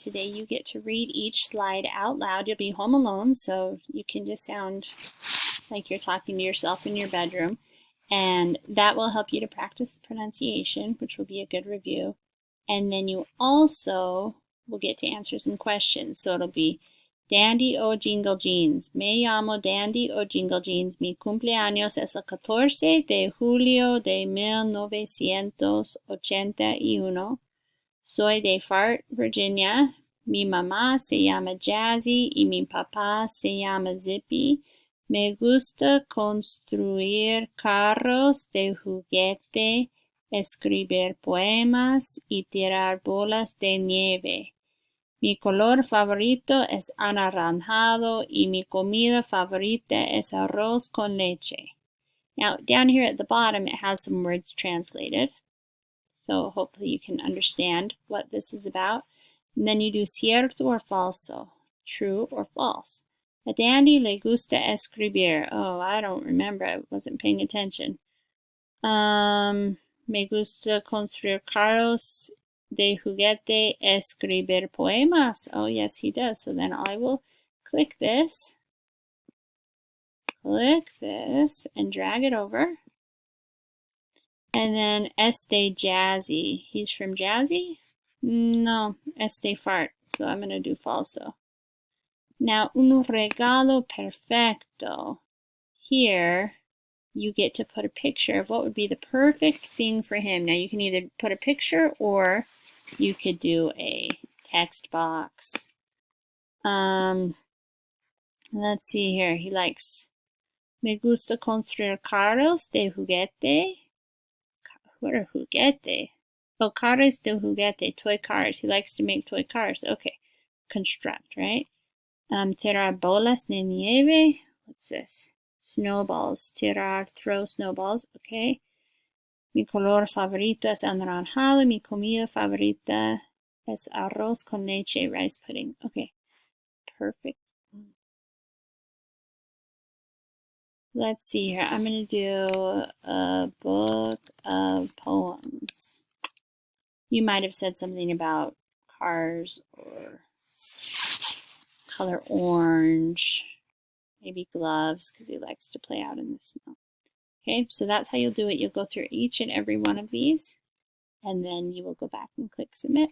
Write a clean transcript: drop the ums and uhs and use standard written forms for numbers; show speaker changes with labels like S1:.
S1: today you get to read each slide out loud. You'll be home alone, so you can just sound like you're talking to yourself in your bedroom. And that will help you to practice the pronunciation, which will be a good review. And then you also will get to answer some questions. So it'll be Dandy o Jingle Jeans. Me llamo Dandy o Jingle Jeans. Mi cumpleaños es el 14 de julio de 1981. Soy de Fart, Virginia. Mi mamá se llama Jazzy y mi papá se llama Zippy. Me gusta construir carros de juguete, escribir poemas y tirar bolas de nieve. Mi color favorito es anaranjado y mi comida favorita es arroz con leche. Now, down here at the bottom, it has some words translated. So hopefully you can understand what this is about. And then you do cierto or falso, true or false. A Dandy le gusta escribir. Oh, I don't remember. I wasn't paying attention. Me gusta construir carros de juguete, escribir poemas. Oh, yes, he does. So then I will click this, and drag it over. And then este Jazzy. He's from Jazzy? No, este Fart. So I'm going to do falso. Now, un regalo perfecto. Here, you get to put a picture of what would be the perfect thing for him. Now, you can either put a picture or you could do a text box. Let's see here. He likes, me gusta construir carros de juguete. What are juguete? Oh, carros de juguete, toy cars. He likes to make toy cars. Okay, construct, right? Tirar bolas de nieve. What's this? Snowballs. Tirar, throw snowballs. Okay. Mi color favorito es anaranjado. Mi comida favorita es arroz con leche, rice pudding. Okay. Perfect. Let's see here. I'm going to do a book of poems. You might have said something about cars or color orange, maybe gloves because he likes to play out in the snow. Okay, so that's how you'll do it. You'll go through each and every one of these, and then you will go back and click submit.